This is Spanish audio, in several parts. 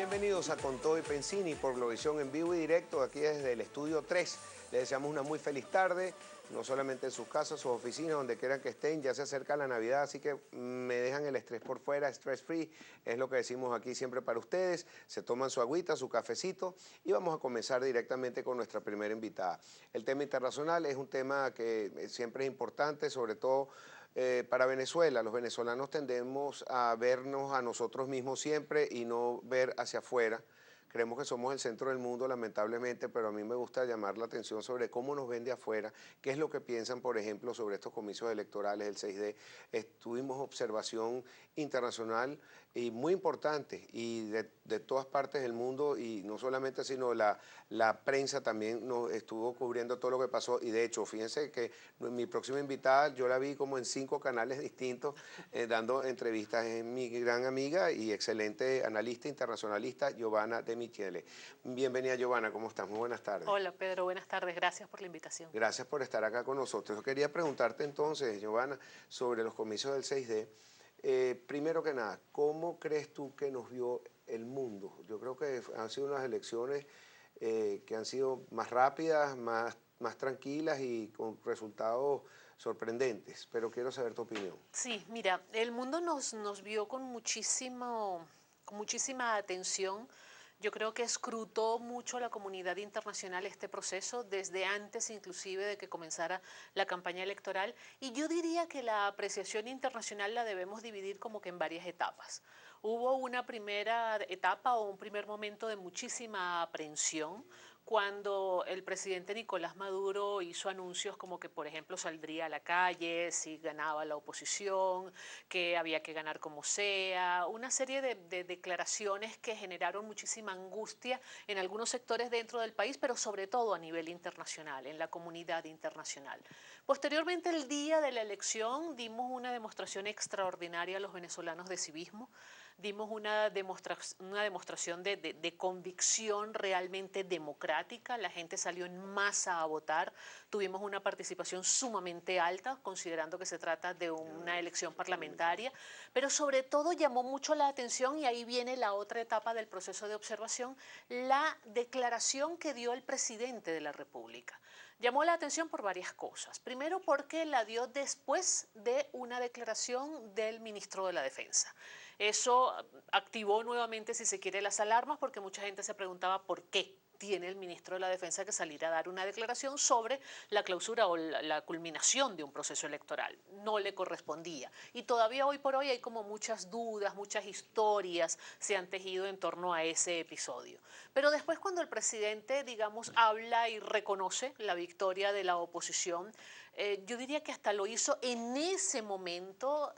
Bienvenidos a Con Todo y Pensini por Globovisión en vivo y directo aquí desde el Estudio 3. Les deseamos una muy feliz tarde, no solamente en sus casas, sus oficinas, donde quieran que estén. Ya se acerca la Navidad, así que me dejan el estrés por fuera, stress free, es lo que decimos aquí siempre para ustedes. Se toman su agüita, su cafecito y vamos a comenzar directamente con nuestra primera invitada. El tema internacional es un tema que siempre es importante, sobre todo para Venezuela. Los venezolanos tendemos a vernos a nosotros mismos siempre y no ver hacia afuera. Creemos que somos el centro del mundo, lamentablemente, pero a mí me gusta llamar la atención sobre cómo nos ven de afuera, qué es lo que piensan, por ejemplo, sobre estos comicios electorales, el 6D. Tuvimos observación internacional y muy importante, y de todas partes del mundo, y no solamente, sino la prensa también nos estuvo cubriendo todo lo que pasó, y de hecho, fíjense que mi próxima invitada, yo la vi como en 5 canales distintos, dando entrevistas. Es mi gran amiga y excelente analista internacionalista, Giovanna De Michele. Bienvenida, Giovanna, ¿cómo estás? Muy buenas tardes. Hola, Pedro, buenas tardes. Gracias por la invitación. Gracias por estar acá con nosotros. Yo quería preguntarte entonces, Giovanna, sobre los comicios del 6D. Primero que nada, ¿cómo crees tú que nos vio el mundo? Yo creo que han sido unas elecciones que han sido más rápidas, más tranquilas y con resultados sorprendentes, pero quiero saber tu opinión. Sí, mira, el mundo nos vio con muchísima atención. Yo creo que escrutó mucho la comunidad internacional este proceso, desde antes inclusive de que comenzara la campaña electoral, y yo diría que la apreciación internacional la debemos dividir como que en varias etapas. Hubo una primera etapa o un primer momento de muchísima aprensión, cuando el presidente Nicolás Maduro hizo anuncios como que, por ejemplo, saldría a la calle si ganaba la oposición, que había que ganar como sea, una serie de declaraciones que generaron muchísima angustia en algunos sectores dentro del país, pero sobre todo a nivel internacional, en la comunidad internacional. Posteriormente, el día de la elección, dimos una demostración extraordinaria a los venezolanos de civismo, dimos una demostración de convicción realmente democrática. La gente salió en masa a votar, tuvimos una participación sumamente alta, considerando que se trata de una elección parlamentaria, pero sobre todo llamó mucho la atención, y ahí viene la otra etapa del proceso de observación, la declaración que dio el presidente de la República. Llamó la atención por varias cosas. Primero, porque la dio después de una declaración del ministro de la Defensa. Eso activó nuevamente, si se quiere, las alarmas, porque mucha gente se preguntaba por qué tiene el ministro de la Defensa que salir a dar una declaración sobre la clausura o la culminación de un proceso electoral. No le correspondía. Y todavía hoy por hoy hay como muchas dudas, muchas historias se han tejido en torno a ese episodio. Pero después, cuando el presidente, digamos, habla y reconoce la victoria de la oposición, yo diría que hasta lo hizo en ese momento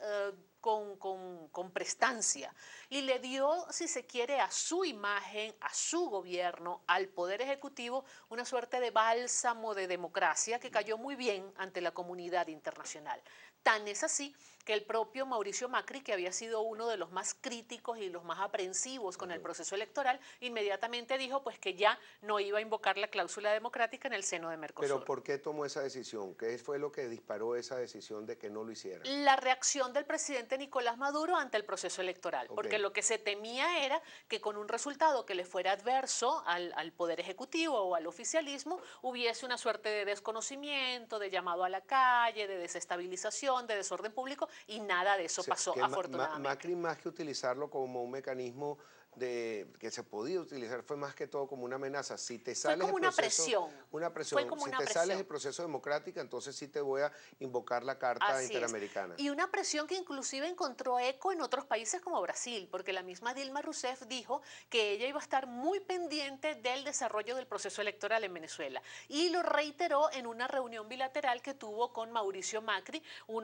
con prestancia, y le dio, si se quiere, a su imagen, a su gobierno, al Poder Ejecutivo, una suerte de bálsamo de democracia que cayó muy bien ante la comunidad internacional. Tan es así que el propio Mauricio Macri, que había sido uno de los más críticos y los más aprensivos con el proceso electoral, inmediatamente dijo pues que ya no iba a invocar la cláusula democrática en el seno de Mercosur. ¿Pero por qué tomó esa decisión? ¿Qué fue lo que disparó esa decisión de que no lo hiciera? La reacción del presidente Nicolás Maduro ante el proceso electoral, porque lo que se temía era que con un resultado que le fuera adverso al Poder Ejecutivo o al oficialismo, hubiese una suerte de desconocimiento, de llamado a la calle, de desestabilización, de desorden público, y nada de eso pasó, afortunadamente. Macri, más que utilizarlo como un mecanismo que se podía utilizar, fue más que todo como una amenaza. Si te sales fue como una presión. Una presión. Si te sales del proceso democrático, entonces sí te voy a invocar la Carta Interamericana. Y una presión que inclusive encontró eco en otros países como Brasil, porque la misma Dilma Rousseff dijo que ella iba a estar muy pendiente del desarrollo del proceso electoral en Venezuela, y lo reiteró en una reunión bilateral que tuvo con Mauricio Macri un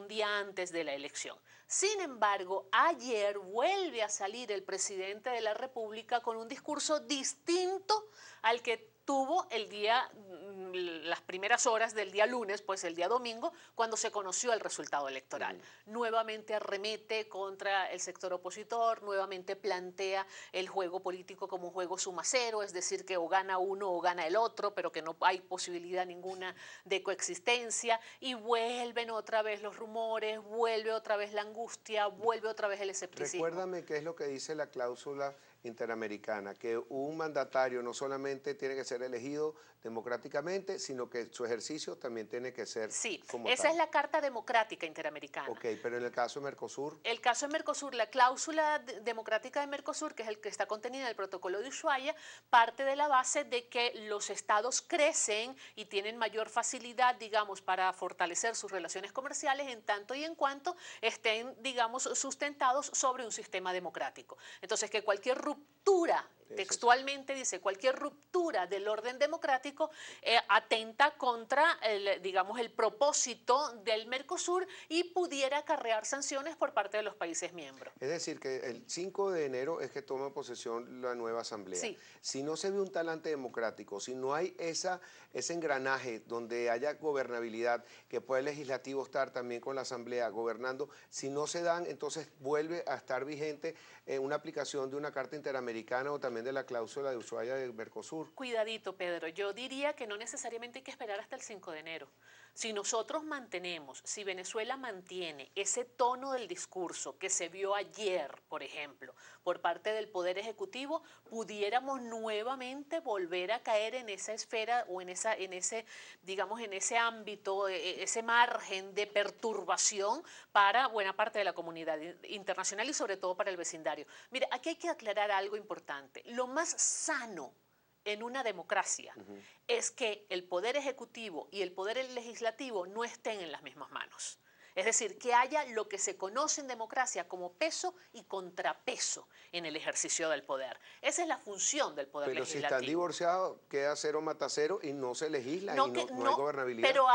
día antes de la elección. Sin embargo, ayer vuelve a salir el presidente de la República con un discurso distinto al que tuvo las primeras horas del día lunes, pues el día domingo, cuando se conoció el resultado electoral. Nuevamente arremete contra el sector opositor, nuevamente plantea el juego político como un juego suma cero, es decir, que o gana uno o gana el otro, pero que no hay posibilidad ninguna de coexistencia, y vuelven otra vez los rumores, vuelve otra vez la angustia, vuelve otra vez el escepticismo. Recuérdame qué es lo que dice la cláusula Interamericana, que un mandatario no solamente tiene que ser elegido democráticamente, sino que su ejercicio también tiene que ser Sí, como esa es tal. la Carta Democrática Interamericana. Ok, pero en el caso de Mercosur, El caso de Mercosur, la cláusula democrática de Mercosur, que es el que está contenida en el protocolo de Ushuaia, parte de la base de que los estados crecen y tienen mayor facilidad, digamos, para fortalecer sus relaciones comerciales en tanto y en cuanto estén, digamos, sustentados sobre un sistema democrático. Entonces, que cualquier ruptura, textualmente dice, cualquier ruptura del orden democrático atenta contra, digamos, el propósito del Mercosur y pudiera acarrear sanciones por parte de los países miembros. es decir, que el 5 de enero es que toma posesión la nueva asamblea. Sí. Si no se ve un talante democrático, si no hay ese engranaje donde haya gobernabilidad, que pueda el legislativo estar también con la asamblea gobernando, si no se dan, entonces vuelve a estar vigente una aplicación de una carta interamericana o también de la cláusula de Ushuaia del Mercosur. Cuidadito, Pedro. Yo diría que no necesariamente hay que esperar hasta el 5 de enero. Si nosotros mantenemos, si Venezuela mantiene ese tono del discurso que se vio ayer, por ejemplo, por parte del Poder Ejecutivo, pudiéramos nuevamente volver a caer en esa esfera o en ese, digamos, en ese ámbito, ese margen de perturbación para buena parte de la comunidad internacional y sobre todo para el vecindario. Mire, aquí hay que aclarar algo importante. Lo más sano en una democracia es que el poder ejecutivo y el poder legislativo no estén en las mismas manos. Es decir, que haya lo que se conoce en democracia como peso y contrapeso en el ejercicio del poder. Esa es la función del poder Pero si están legislativo. divorciados, queda cero mata cero y no se legisla y No, no hay gobernabilidad. pero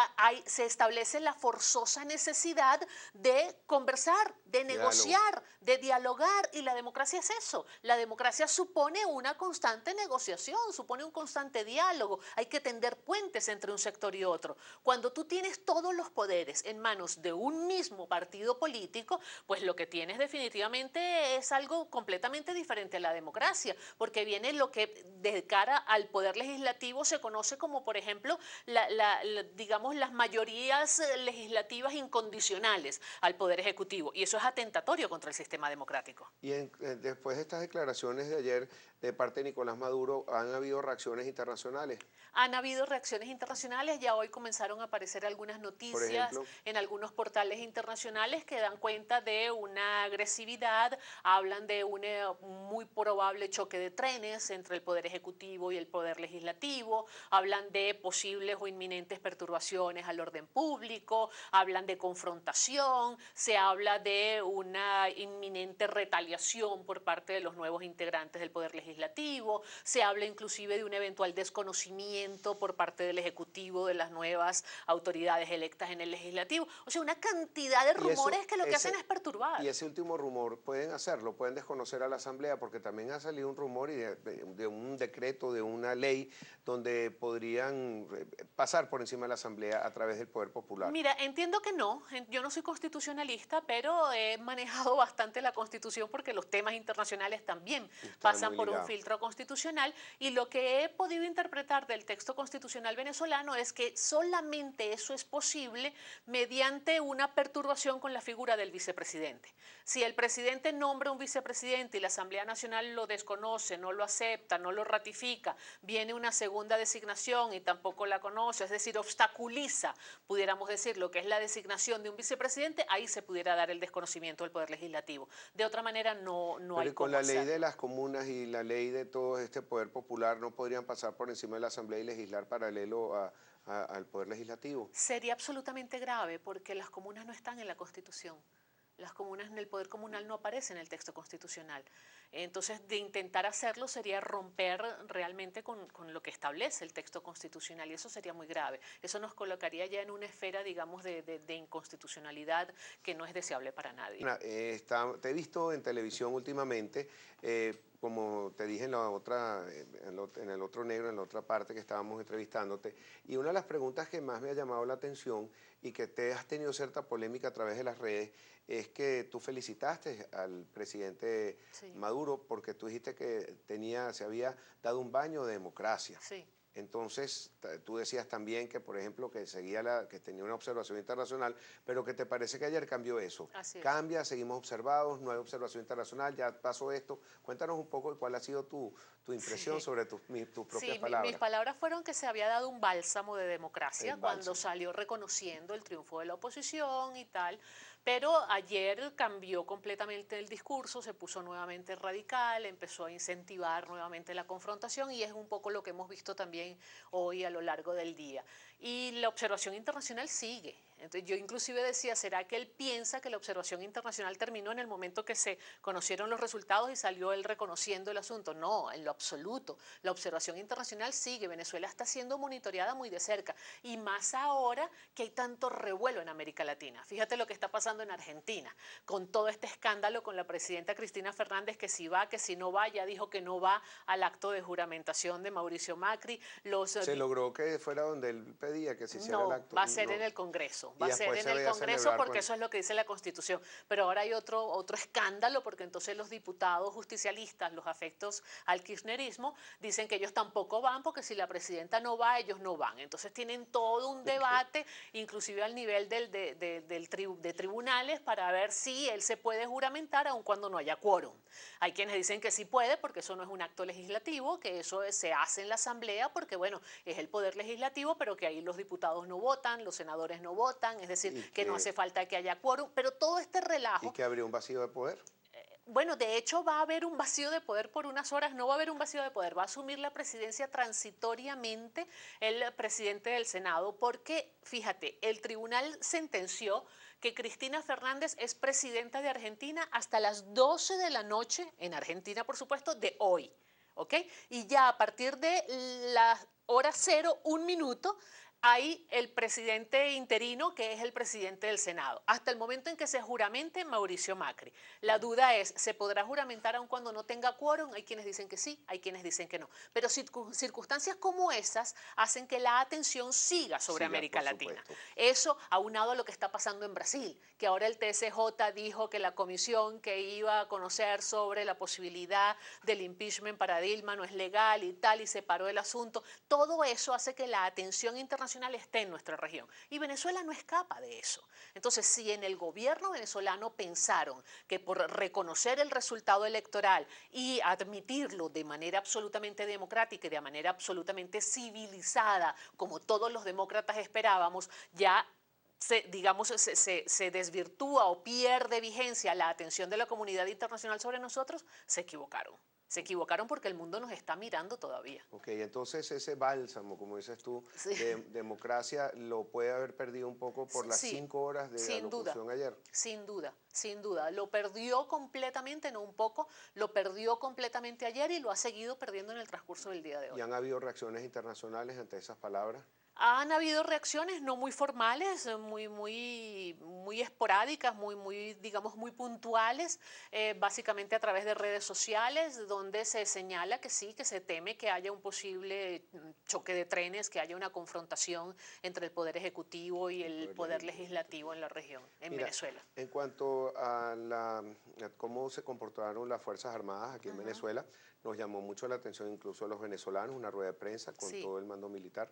se establece la forzosa necesidad de conversar, de negociar, de dialogar, y la democracia es eso. La democracia supone una constante negociación, supone un constante diálogo. Hay que tender puentes entre un sector y otro. Cuando tú tienes todos los poderes en manos de un mismo partido político, pues lo que tienes definitivamente es algo completamente diferente a la democracia, porque viene lo que de cara al poder legislativo se conoce como, por ejemplo, digamos, las mayorías legislativas incondicionales al Poder Ejecutivo, y eso es atentatorio contra el sistema democrático. Y después de estas declaraciones de ayer de parte de Nicolás Maduro, ¿han habido reacciones internacionales? Han habido reacciones internacionales, ya hoy comenzaron a aparecer algunas noticias en algunos portales internacionales que dan cuenta de una agresividad, hablan de un muy probable choque de trenes entre el Poder Ejecutivo y el Poder Legislativo, hablan de posibles o inminentes perturbaciones al orden público, hablan de confrontación, se habla de una inminente retaliación por parte de los nuevos integrantes del Poder Legislativo, se habla inclusive de un eventual desconocimiento por parte del Ejecutivo de las nuevas autoridades electas en el Legislativo. O sea, una cantidad de rumores que lo que hacen es perturbar. Y ese último rumor pueden hacerlo, pueden desconocer a la Asamblea, porque también ha salido un rumor de un decreto, de una ley, donde podrían pasar por encima de la Asamblea a través del Poder Popular. Mira, entiendo que no, yo no soy constitucionalista, pero he manejado bastante la Constitución porque los temas internacionales también pasan por un filtro constitucional, y lo que he podido interpretar del texto constitucional venezolano es que solamente eso es posible mediante una perturbación con la figura del vicepresidente. Si el presidente nombra un vicepresidente y la Asamblea Nacional lo desconoce, no lo acepta, no lo ratifica, viene una segunda designación y tampoco la conoce, es decir, obstaculiza, pudiéramos decir, lo que es la designación de un vicepresidente, ahí se pudiera dar el desconocimiento del Poder Legislativo. De otra manera no hay cómo hacerlo. Pero con la ley de las comunas y la ley de todo este Poder Popular, ¿no podrían pasar por encima de la Asamblea y legislar paralelo al Poder Legislativo? Sería absolutamente grave porque las comunas no están en la Constitución. Las comunas en el poder comunal no aparecen en el texto constitucional. Entonces, de intentar hacerlo sería romper realmente con lo que establece el texto constitucional, y eso sería muy grave. Eso nos colocaría ya en una esfera, digamos, de inconstitucionalidad que no es deseable para nadie. Te he visto en televisión últimamente, como te dije en el otro negro, en la otra parte que estábamos entrevistándote, y una de las preguntas que más me ha llamado la atención y que te has tenido cierta polémica a través de las redes es que tú felicitaste al presidente Maduro porque tú dijiste que se había dado un baño de democracia. Sí. Entonces, tú decías también que, por ejemplo, que que tenía una observación internacional, pero que te parece que ayer cambió eso. Así es. Cambia, seguimos observados, no hay observación internacional, ya pasó esto. Cuéntanos un poco cuál ha sido tu impresión Sí. sobre tus propias Sí, mis palabras. palabras fueron que se había dado un bálsamo de El democracia cuando bálsamo. salió reconociendo el triunfo de la oposición y tal, pero ayer cambió completamente el discurso, se puso nuevamente radical, empezó a incentivar nuevamente la confrontación y es un poco lo que hemos visto también hoy a lo largo del día. Y la observación internacional sigue. Entonces yo inclusive decía, ¿será que él piensa que la observación internacional terminó en el momento que se conocieron los resultados y salió él reconociendo el asunto? No, en lo absoluto. La observación internacional sigue, Venezuela está siendo monitoreada muy de cerca y más ahora que hay tanto revuelo en América Latina. Fíjate lo que está pasando en Argentina, con todo este escándalo con la presidenta Cristina Fernández, que si va, que si no va, ya dijo que no va al acto de juramentación de Mauricio Macri. Se logró que fuera donde él pedía que se hiciera el No, acto. va a ser en No. el Congreso, Y va a ser después en se el veía Congreso celebrar porque con... eso es lo que dice la Constitución. Pero ahora hay otro escándalo porque entonces los diputados justicialistas, los afectos al kirchnerismo, dicen que ellos tampoco van porque si la presidenta no va, ellos no van. Entonces tienen todo un debate, inclusive al nivel de tribunales, para ver si él se puede juramentar aun cuando no haya quórum. Hay quienes dicen que sí puede porque eso no es un acto legislativo, que eso se hace en la Asamblea porque, bueno, es el poder legislativo, pero que ahí los diputados no votan, los senadores no votan, es decir, y que no hace falta que haya quórum, pero todo este y relajo, que habría un vacío de poder. bueno, de hecho va a haber un vacío de poder por unas horas, no va a haber un vacío de poder, va a asumir la presidencia transitoriamente el presidente del Senado, porque, fíjate, el tribunal sentenció que Cristina Fernández es presidenta de Argentina hasta las 12 de la noche, en Argentina, por supuesto, de hoy. ¿Ok? Y ya a partir de la hora 0, 1 minuto, hay el presidente interino, que es el presidente del Senado, hasta el momento en que se juramente Mauricio Macri. La duda es, ¿se podrá juramentar aun cuando no tenga quórum? Hay quienes dicen que sí, hay quienes dicen que no. Pero circunstancias como esas hacen que la atención siga sobre Siga, América por Latina. supuesto. Eso aunado a lo que está pasando en Brasil, que ahora el TSJ dijo que la comisión que iba a conocer sobre la posibilidad del impeachment para Dilma no es legal y tal, y se paró el asunto. Todo eso hace que la atención internacional esté en nuestra región. Y Venezuela no escapa de eso. Entonces, si en el gobierno venezolano pensaron que por reconocer el resultado electoral y admitirlo de manera absolutamente democrática y de manera absolutamente civilizada, como todos los demócratas esperábamos, ya se desvirtúa o pierde vigencia la atención de la comunidad internacional sobre nosotros, se equivocaron. Se equivocaron porque el mundo nos está mirando todavía. Ok, entonces ese bálsamo, como dices tú, Sí. de democracia lo puede haber perdido un poco por las Sí, 5 horas de sin duda, alocución ayer. sin duda, sin duda. Lo perdió completamente, no un poco, lo perdió completamente ayer y lo ha seguido perdiendo en el transcurso del día de ¿Y hoy. han habido reacciones internacionales ante esas palabras? Han habido reacciones no muy formales, muy esporádicas, digamos, muy puntuales, básicamente a través de redes sociales, donde se señala que sí, que se teme que haya un posible choque de trenes, que haya una confrontación entre el Poder Ejecutivo y el Poder Legislativo en la región, en Mira, Venezuela. en cuanto a cómo se comportaron las Fuerzas Armadas aquí en Venezuela, nos llamó mucho la atención incluso a los venezolanos, una rueda de prensa con Sí, todo el mando militar,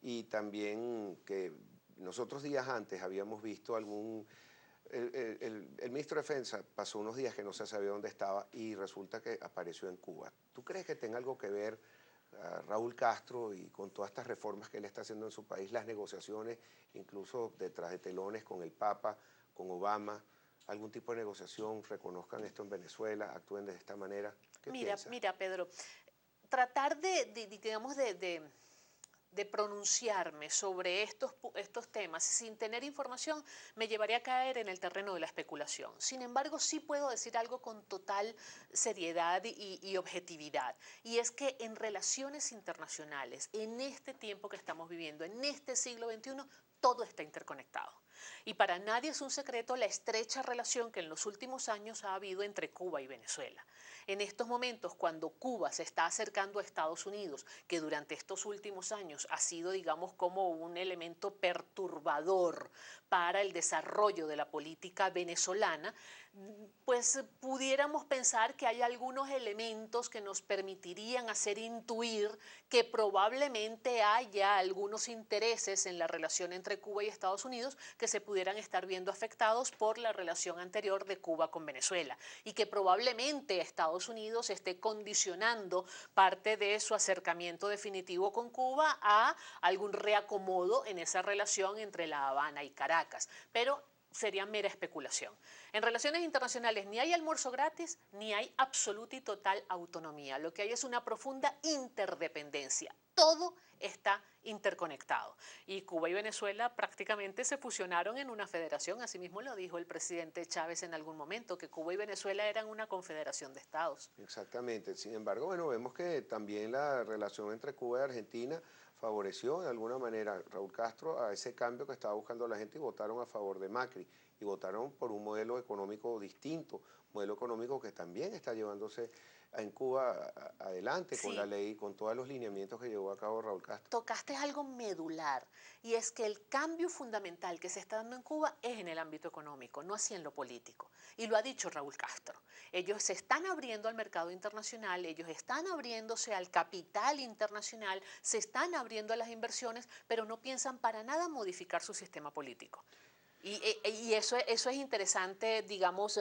y también que nosotros días antes habíamos visto el ministro de Defensa pasó unos días que no se sabía dónde estaba y resulta que apareció en Cuba. ¿Tú crees que tenga algo que ver Raúl Castro y con todas estas reformas que él está haciendo en su país, las negociaciones, incluso detrás de telones con el Papa, con Obama, algún tipo de negociación, reconozcan esto en Venezuela, actúen de esta manera? ¿Qué piensas? mira, Pedro, tratar digamos, de pronunciarme sobre estos temas sin tener información me llevaría a caer en el terreno de la especulación. Sin embargo, sí puedo decir algo con total seriedad y objetividad, y es que en relaciones internacionales, en este tiempo que estamos viviendo, en este siglo XXI, todo está interconectado. Y para nadie es un secreto la estrecha relación que en los últimos años ha habido entre Cuba y Venezuela. En estos momentos, cuando Cuba se está acercando a Estados Unidos, que durante estos últimos años ha sido, digamos, como un elemento perturbador para el desarrollo de la política venezolana, pues pudiéramos pensar que hay algunos elementos que nos permitirían hacer intuir que probablemente haya algunos intereses en la relación entre Cuba y Estados Unidos que se pudieran estar viendo afectados por la relación anterior de Cuba con Venezuela y que probablemente Estados Unidos esté condicionando parte de su acercamiento definitivo con Cuba a algún reacomodo en esa relación entre La Habana y Caracas. Pero sería mera especulación. En relaciones internacionales ni hay almuerzo gratis, ni hay absoluta y total autonomía. Lo que hay es una profunda interdependencia. Todo está interconectado. Y Cuba y Venezuela prácticamente se fusionaron en una federación. Asimismo lo dijo el presidente Chávez en algún momento, que Cuba y Venezuela eran una confederación de estados. Exactamente. Sin embargo, bueno, vemos que también la relación entre Cuba y Argentina favoreció de alguna manera Raúl Castro a ese cambio que estaba buscando la gente y votaron a favor de Macri y votaron por un modelo económico distinto, modelo económico que también está llevándose en Cuba adelante con la ley, con todos los lineamientos que llevó a cabo Raúl Castro. Tocaste algo medular y es que el cambio fundamental que se está dando en Cuba es en el ámbito económico, no así en lo político. Y lo ha dicho Raúl Castro. Ellos se están abriendo al mercado internacional, ellos están abriéndose al capital internacional, se están abriendo a las inversiones, pero no piensan para nada modificar su sistema político. Y eso es interesante, digamos,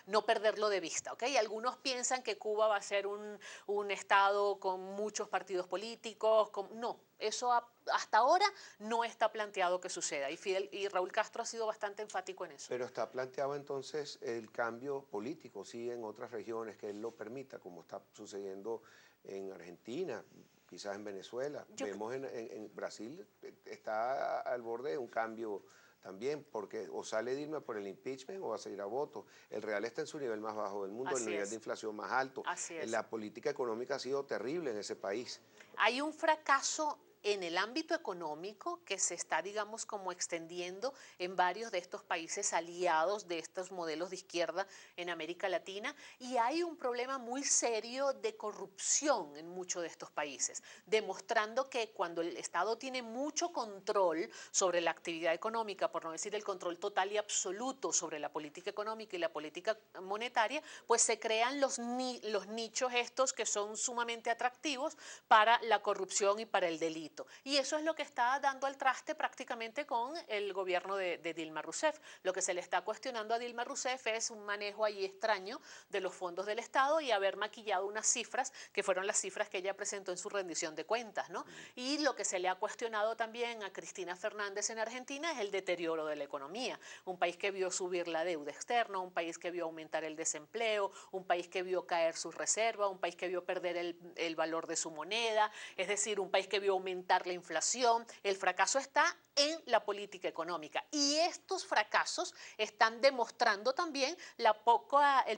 no perderlo de vista, ¿ok? Algunos piensan que Cuba va a ser un estado con muchos partidos políticos. No, eso hasta ahora no está planteado que suceda. Y Raúl Castro ha sido bastante enfático en eso. Pero está planteado entonces el cambio político, sí, en otras regiones, que él lo permita, como está sucediendo en Argentina, quizás en Venezuela. Vemos en Brasil, está al borde de un cambio también, porque o sale Dilma por el impeachment o va a seguir a votos. El real está en su nivel más bajo del mundo, el nivel de inflación más alto. Así es. La política económica ha sido terrible en ese país. Hay un fracaso en el ámbito económico que se está, digamos, como extendiendo en varios de estos países aliados de estos modelos de izquierda en América Latina, y hay un problema muy serio de corrupción en muchos de estos países, demostrando que cuando el Estado tiene mucho control sobre la actividad económica, por no decir el control total y absoluto sobre la política económica y la política monetaria, pues se crean los nichos estos que son sumamente atractivos para la corrupción y para el delito. Y eso es lo que está dando al traste prácticamente con el gobierno de Dilma Rousseff. Lo que se le está cuestionando a Dilma Rousseff es un manejo ahí extraño de los fondos del Estado y haber maquillado unas cifras que fueron las cifras que ella presentó en su rendición de cuentas, ¿no? Y lo que se le ha cuestionado también a Cristina Fernández en Argentina es el deterioro de la economía. Un país que vio subir la deuda externa, un país que vio aumentar el desempleo, un país que vio caer su reserva, un país que vio perder el valor de su moneda, es decir, un país que vio aumentar la inflación. El fracaso está en la política económica y estos fracasos están demostrando también el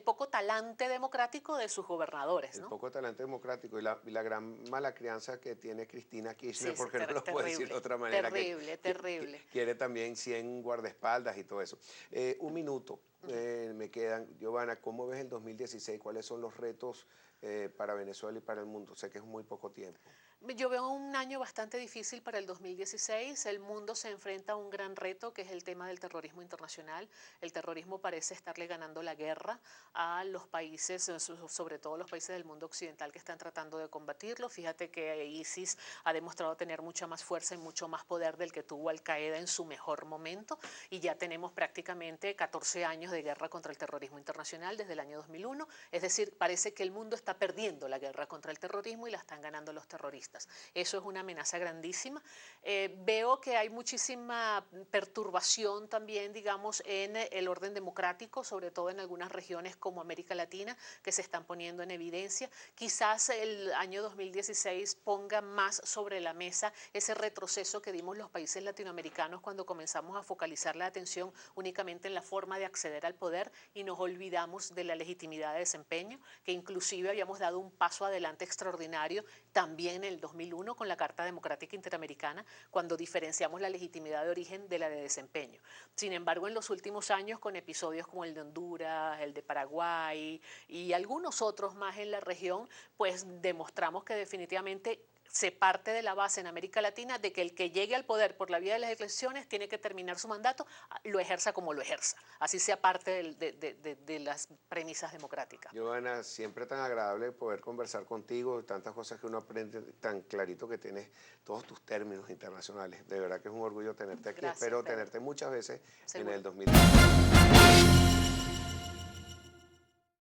poco talante democrático de sus gobernadores, ¿no? El poco talante democrático y la gran mala crianza que tiene Cristina Kirchner, Sí, porque no lo puedo decir de otra manera. Terrible. Quiere también 100 guardaespaldas y todo eso. Un minuto me quedan. Giovanna, ¿cómo ves el 2016? ¿Cuáles son los retos para Venezuela y para el mundo? Sé que es muy poco tiempo. Yo veo un año bastante difícil para el 2016. El mundo se enfrenta a un gran reto que es el tema del terrorismo internacional. El terrorismo parece estarle ganando la guerra a los países, sobre todo los países del mundo occidental que están tratando de combatirlo. Fíjate que ISIS ha demostrado tener mucha más fuerza y mucho más poder del que tuvo Al Qaeda en su mejor momento y ya tenemos prácticamente 14 años de guerra contra el terrorismo internacional desde el año 2001. Es decir, parece que el mundo está perdiendo la guerra contra el terrorismo y la están ganando los terroristas. Eso es una amenaza grandísima. Veo que hay muchísima perturbación también, digamos, en el orden democrático, sobre todo en algunas regiones como América Latina, que se están poniendo en evidencia. Quizás el año 2016 ponga más sobre la mesa ese retroceso que dimos los países latinoamericanos cuando comenzamos a focalizar la atención únicamente en la forma de acceder al poder y nos olvidamos de la legitimidad de desempeño, que inclusive habíamos dado un paso adelante extraordinario también en el 2001 con la Carta Democrática Interamericana, cuando diferenciamos la legitimidad de origen de la de desempeño. Sin embargo, en los últimos años, con episodios como el de Honduras, el de Paraguay y algunos otros más en la región, pues demostramos que definitivamente se parte de la base en América Latina de que el que llegue al poder por la vía de las elecciones tiene que terminar su mandato, lo ejerza como lo ejerza, así sea parte de las premisas democráticas. Joana, siempre tan agradable poder conversar contigo, tantas cosas que uno aprende, tan clarito que tienes todos tus términos internacionales. De verdad que es un orgullo tenerte aquí. Gracias, Espero Pedro. tenerte muchas veces Seguro. en el 2020.